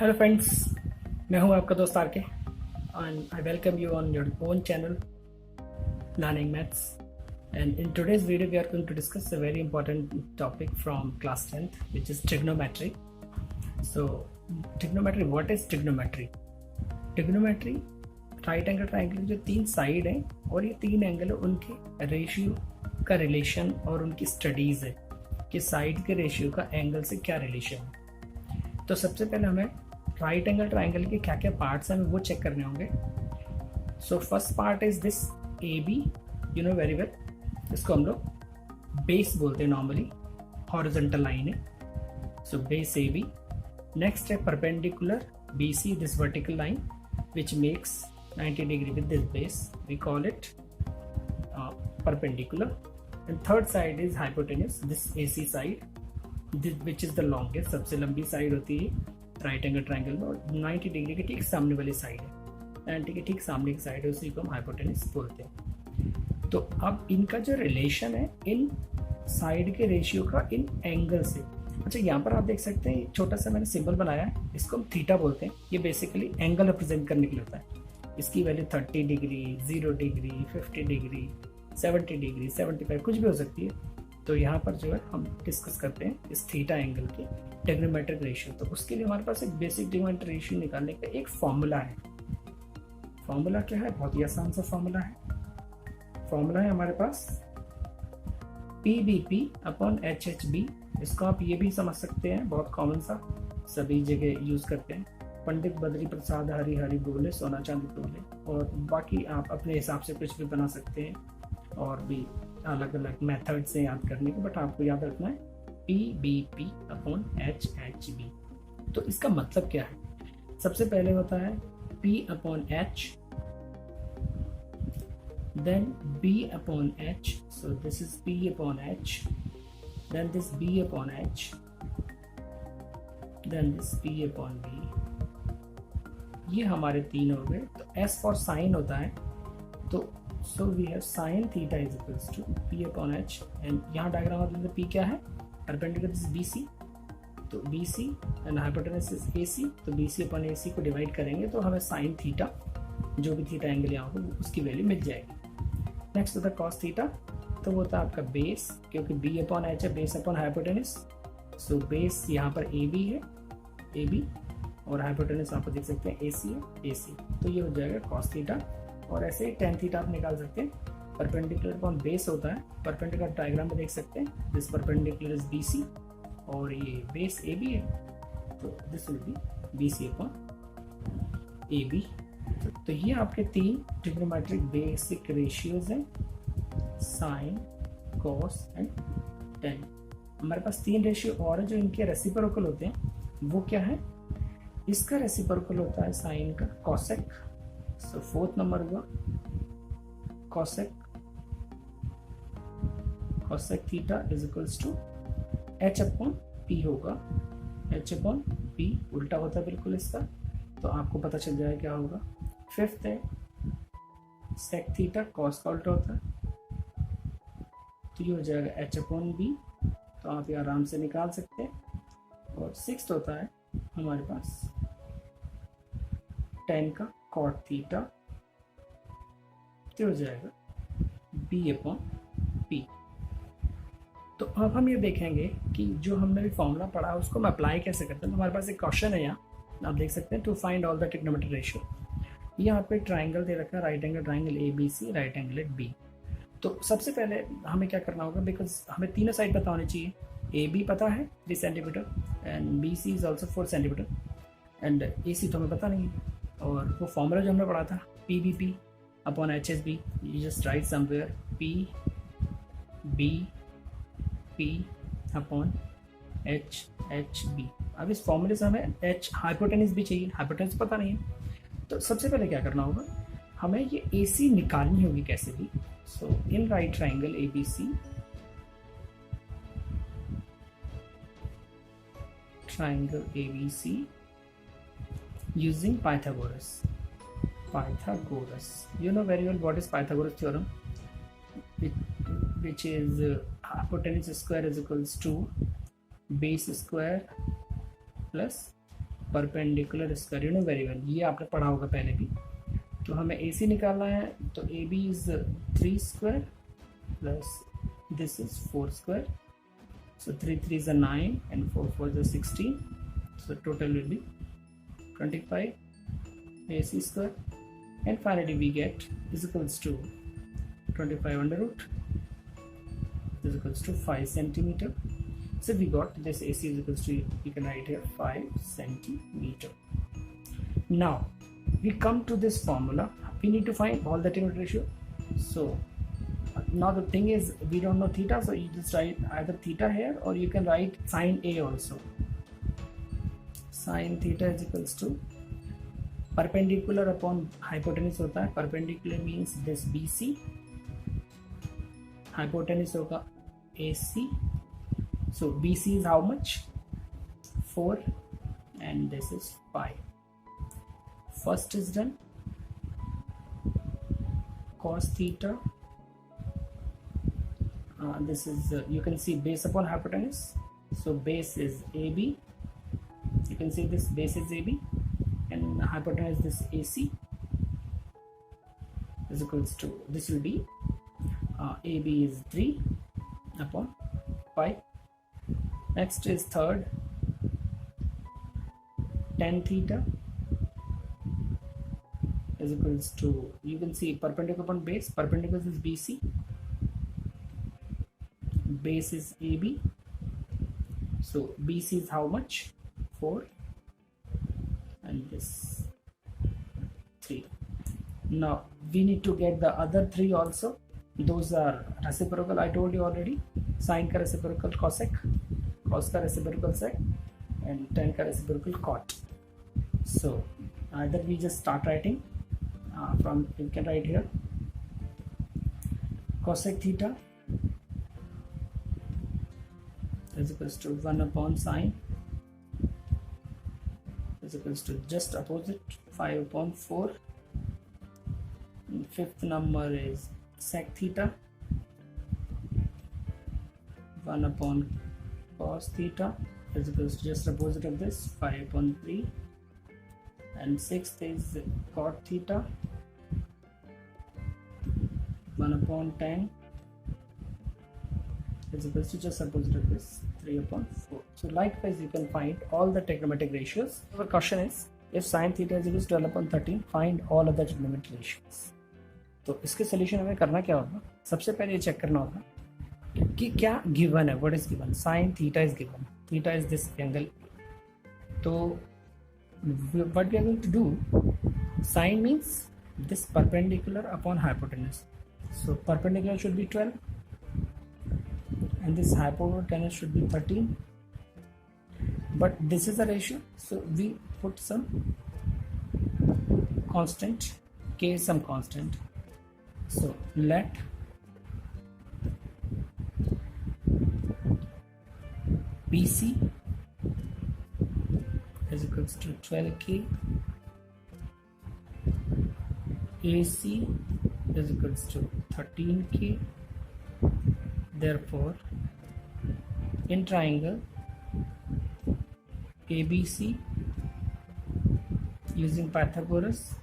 Hello friends, मैं हूं आपका दोस्त आर के and I welcome you on your own channel learning maths. And in today's video we are going to discuss a very important topic from class 10th, which is trigonometry. So trigonometry, what is trigonometry? Trigonometry right angle triangle जो तीन side हैं और ये तीन angle है उनके ratio का relation और उनकी स्टडीज है कि साइड के रेशियो का एंगल से क्या रिलेशन है. तो सबसे पहले हमें राइट एंगल ट्राइंगल के क्या क्या पार्ट्स हैं हमें वो चेक करने होंगे. So first part is this A B, you know very well. इसको हम लोग बेस बोलते हैं नॉर्मली, हॉरिजॉन्टल लाइन है. So base A B. Next है perpendicular B C, this vertical line which makes 90 degree with this base, we call it perpendicular. And third side is hypotenuse, this AC side, this which is the longest, सबसे लंबी side होती है right angle triangle में और 90 degree के ठीक सामने वाली साइड है, 90 के ठीक सामने की साइड है, उसी को हम हाइपोटेन्यूज बोलते हैं. तो अब इनका जो रिलेशन है इन साइड के रेशियो का इन एंगल से. अच्छा, यहाँ पर आप देख सकते हैं छोटा सा मैंने सिंबल बनाया है, इसको हम थीटा बोलते हैं. ये बेसिकली एंगल रिप्रेजेंट करने के लिए होता है. इसकी value 30 degree, 0 degree, 50 degree, 70 degree, 75 कुछ भी हो सकती है. तो यहाँ पर जो है हम डिस्कस करते हैं इस थीटा एंगल के ट्रिग्नोमेट्रिक रेशियो. तो उसके लिए हमारे पास एक बेसिक ट्रिग्नोमेट्रिक रेशियो निकालने का एक फॉर्मूला है. फॉर्मूला क्या है? बहुत ही आसान सा फॉर्मूला है. फॉर्मूला है हमारे पास PBP अपॉन HHB. इसको आप ये भी समझ सकते हैं, बहुत कॉमन सा, सभी जगह यूज करते हैं. पंडित बद्री प्रसाद हरि हरि बोले, सोना चांदी तोले. और बाकी आप अपने हिसाब से कुछ भी बना सकते हैं और भी अलग अलग मेथड से याद करने के, बट आपको याद रखना है PBP अपॉन HHB. तो इसका मतलब क्या है? सबसे पहले होता है P upon H, then B upon H, so this is P upon H, then this B upon H, then this P upon B. ये हमारे तीन हो गए. तो S for sin होता है, तो so we have sin theta is equals to P upon H. and यहाँ डायग्राम में P क्या है? परपेंडिकुलर is BC, तो BC and hypotenuse is AC, तो BC upon AC को डिवाइड करेंगे तो हमें sin थीटा, जो भी थीटा एंगल यहाँ होगा उसकी वैल्यू मिल जाएगी. नेक्स्ट होता है कॉस थीटा, तो वो होता है आपका बेस, क्योंकि बी अपॉन एच है, base upon hypotenuse. So base यहाँ पर ए बी है, ए बी, और हाइपोटेन्यूज आप देख सकते हैं ए सी है, ए सी. तो ये हो जाएगा कॉस थीटा. और ऐसे ही टेन थीटा आप निकाल सकते हैं. परपेंडिकुलर अपॉन बेस होता है, परपेंडिकुलर डायग्राम में देख सकते हैं, this perpendicular is B C और ये बेस ए बी है, तो this will be B C upon A B. तो ये आपके तीन ट्रिग्नोमेट्रिक बेसिक रेशियोज हैं, साइन, कॉस एंड टेन. हमारे पास तीन रेशियो और है जो इनके रेसिप्रोकल होते हैं. वो क्या है? इसका रेसिप्रोकल होता है साइन का कॉसेक. सो फोर्थ नंबर हुआ cosec. Cosec theta is equals to H upon P होगा. एच अपॉन पी उल्टा होता है बिल्कुल इसका, तो आपको पता चल जाएगा क्या होगा. फिफ्थ है सेक थीटा, कॉस का उल्टा होता है, तो ये हो जाएगा एच अपॉन बी, तो आप ये आराम से निकाल सकते हैं. और सिक्स्थ होता है हमारे पास टेन का कॉट थीटा, तो हो जाएगा बी अपॉन पी. तो अब हम ये देखेंगे कि जो हमने भी फॉर्मूला पढ़ा उसको हम अप्लाई कैसे करते हैं. तो हमारे पास एक क्वेश्चन है यहाँ, आप देख सकते हैं, to find all the trigonometric ratio. ये आपको एक ट्राइंगल दे रखा है, right angle triangle A B C, right angle at B. तो सबसे पहले हमें क्या करना होगा, बिकॉज हमें तीनों साइड पता होनी चाहिए. ए बी पता है 3 centimetre and B C is also 4 centimetre and A C तो हमें पता नहीं है. और वो फॉर्मूला जो हमने पढ़ा था P B P upon H S B, you just write somewhere P B P upon H H B. अब इस फॉर्मूले से हमें एच हाइपोटेन्यूज भी चाहिए, हाइपोटेन्यूज पता नहीं है. तो सबसे पहले क्या करना होगा, हमें ये ए सी निकालनी होगी कैसे भी. So in right triangle A B C, triangle ABC using Pythagoras. Pythagoras, you know very well what is Pythagoras theorem, which is hypotenuse square is equals to base square plus perpendicular square, you know very well, ये आपने पढ़ा होगा पहले भी। तो हमें AC निकालना है, तो AB is 3 square plus this is 4 square, so 3 3 is 9 and 4 4 is 16, so total will be 25 AC square, and finally we get is equals to 25 under root is equals to 5 centimeter. So we got this AC is equals to, you can write here 5 centimeter. Now we come to this formula, we need to find all the technical ratio. So now the thing is, we don't know theta, so you just write either theta here, or you can write sine A also. Sine theta is equals to perpendicular upon hypotenuse होता है, perpendicular means this BC, hypotenuse होगा AC, so BC is how much, 4, and this is 5. First is done. Cos theta, this is you can see base upon hypotenuse, so base is AB, you can see this base is AB, and hypotenuse this AC is equals to, this will be AB is 3 upon 5. Next is third, tan theta is equals to, you can see perpendicular upon base, perpendicular is BC, base is AB, so BC is how much, 4, and this 3. Now we need to get the other 3 also, those are reciprocal, I told you already, sine का reciprocal cosec, cos का reciprocal sec, and tan का reciprocal cot. So either we just start writing from, you can write here cosec theta is equals to 1 upon sine is equals to just opposite 5 upon 4. And fifth number is sec theta, 1 upon cos theta is equals to just opposite of this, 5 upon 3. And sixth is cot theta, 1 upon tan is equals to just opposite of this, 3 upon 4. So likewise you can find all the trigonometric ratios. Our question is, if sin theta is equals to 12 upon 13, find all of the trigonometric ratios. तो इसके solution हमें करना क्या होगा, सबसे पहले ये check करना होगा कि क्या गिवन है, what is given, sin theta is given, theta is this angle. तो what we are going to do, sine means this perpendicular upon hypotenuse, so perpendicular should be 12 and this hypotenuse should be 13, but this is a ratio, so we put some constant k, some constant. So let BC is equals to 12k, AC is equals to 13k. Therefore, in triangle ABC, using Pythagoras,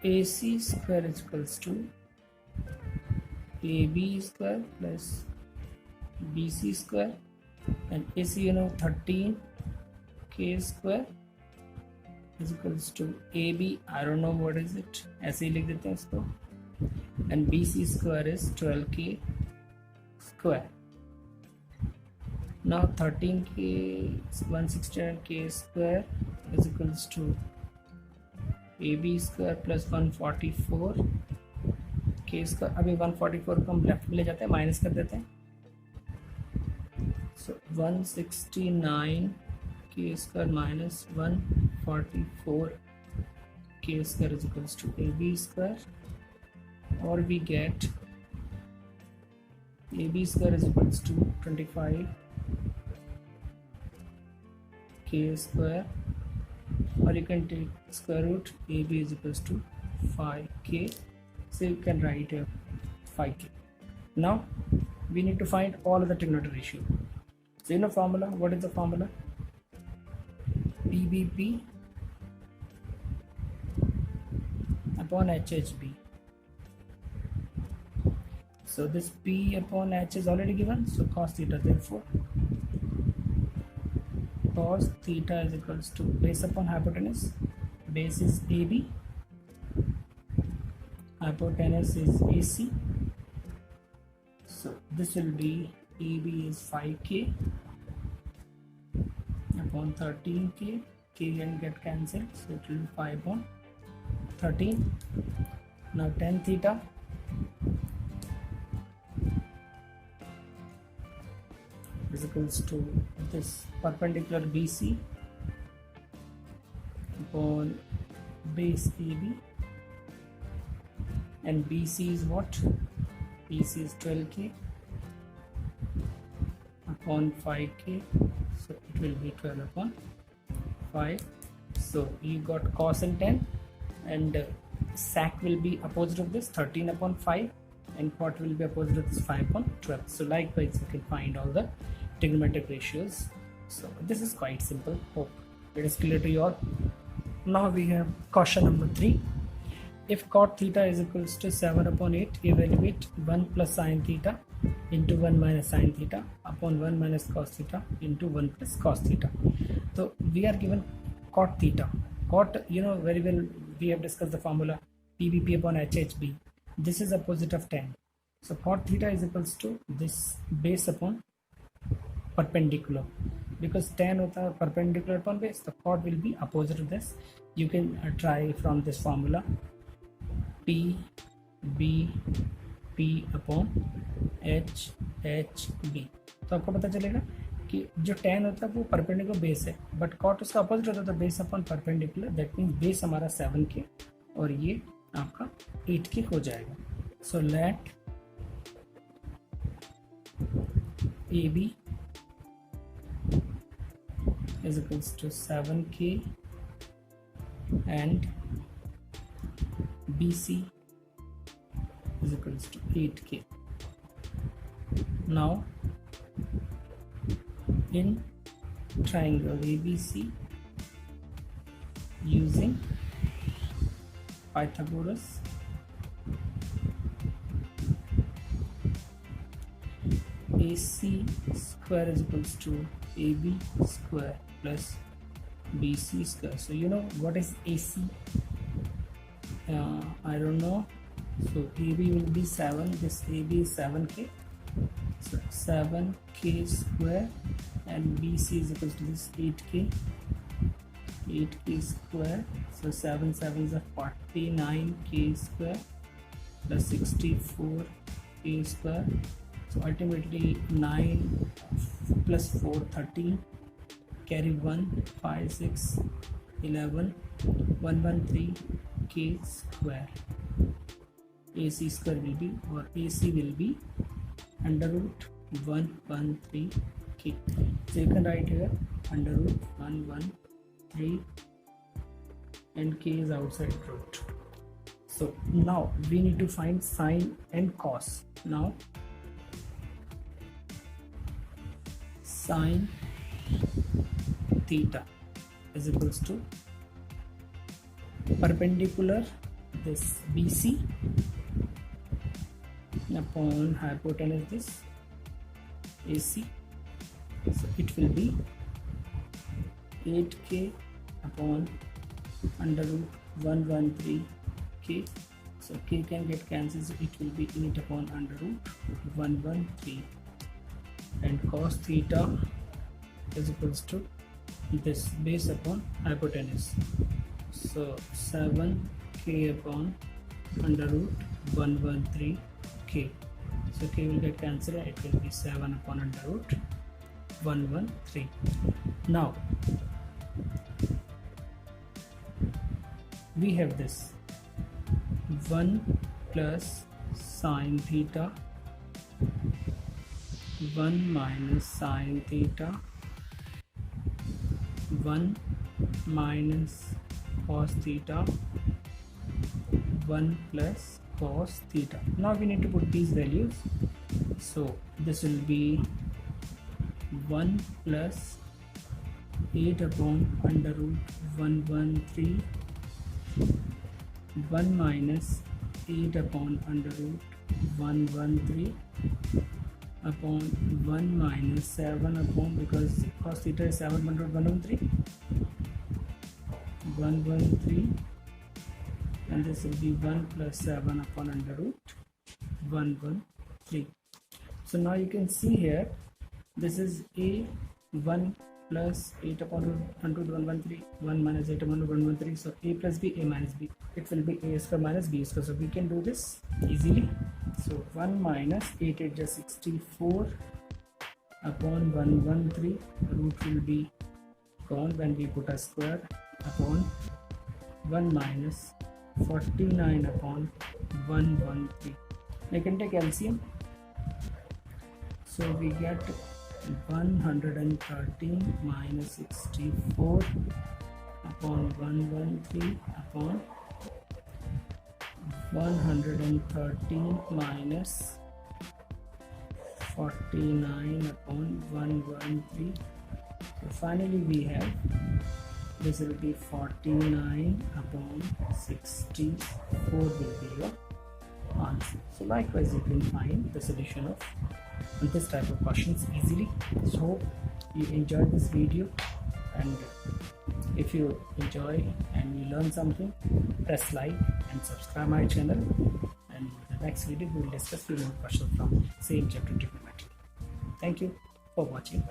AC square is equals to AB square plus BC square, and AC you know 13k square is equals to AB, I don't know what is it, ऐसे ही लिख देते हैं इसको, and BC square is 12k square. Now 13k 169k square is equals to AB square plus 144 k square. अभी 144 को हम left में ले जाते हैं, माइनस कर देते हैं, so 169 k square minus 144 k square is equals to AB square, or we get AB square is equals to 25 k square, or you can take square root AB is equals to 5k, so you can write here 5k. Now we need to find all of the trigonometric ratio. So you know formula, what is the formula? PBP upon HHB. So this P upon H is already given, so cos theta, therefore cos theta is equals to base upon hypotenuse. Base is AB, hypotenuse is AC. So this will be AB is 5K upon 13K. K can get cancelled, so it will be 5 upon 13. Now tan theta is equals to this perpendicular BC upon base AB, and BC is what? BC is 12K upon 5K, so it will be 12 upon 5. So you got cos and tan, and sec will be opposite of this 13 upon 5, and cot will be opposite of this 5 upon 12. So likewise you can find all the trigonometric ratios. So this is quite simple. Hope it is clear to you all. Now we have question number 3. If cot theta is equals to 7 upon 8, evaluate 1 plus sin theta into 1 minus sin theta upon 1 minus cos theta into 1 plus cos theta. So we are given cot theta. Cot, you know very well, we have discussed the formula PBP upon HHB. This is opposite of tan. So cot theta is equals to this base upon perpendicular, because tan hota hai perpendicular upon base, the cot will be opposite of this. You can try from this formula P B P upon H H B. तो आपको पता चलेगा कि जो tan होता है वो perpendicular base है, बट कॉट उसका अपोजिट होता है base upon perpendicular. That means base हमारा 7K और ये आपका 8K हो जाएगा. So let AB is equals to 7K and BC is equals to 8K. Now in triangle ABC, using Pythagoras, AC square is equals to AB square plus BC square. So you know what is AC? I don't know. So AB will be 7. This AB is 7K. So 7K square and BC is equals to this 8K. 8K square. So 7 7 is a 49K square plus 64K square. So ultimately 9 plus 4 13, carry 1 5 6 11 113 K square. AC square will be, or AC will be under root 113 K. So you can write here under root 113 and K is outside root. So now we need to find sine and cos. Now sine theta is equals to perpendicular this BC upon hypotenuse this AC. So it will be 8K upon under root 113 K. So K can get cancelled, so it will be 8 upon under root 113. And cos theta is equals to this base upon hypotenuse. So 7K upon under root 113 K. So K will get cancelled, it will be 7 upon under root 113. Now we have this 1 plus sine theta 1 minus sine theta 1 minus cos theta 1 plus cos theta. Now we need to put these values. So this will be 1 plus 8 upon under root 113, 1 minus 8 upon under root 113 upon 1 minus 7 upon, because cos theta is 7 under 113, 113, and this will be 1 plus 7 upon under root 113. So now you can see here, this is a 1 plus 8 upon under root 113, 1 minus 8 upon 113, so a plus b, a minus b, it will be a square minus b square, so we can do this easily. So 1 minus 8 is just 64 upon 113, root will be gone when we put a square, upon 1 minus 49 upon 113. I can take LCM, so we get 113 minus 64 upon 113 upon 113 minus 49 upon 113. So finally we have, this will be 49 upon 64 will be your answer. So likewise you can find the solution of this type of questions easily. So hope you enjoyed this video, and if you enjoy and you learn something, press like and subscribe my channel, and in the next video we will discuss few more questions from same chapter trigonometry. Thank you for watching.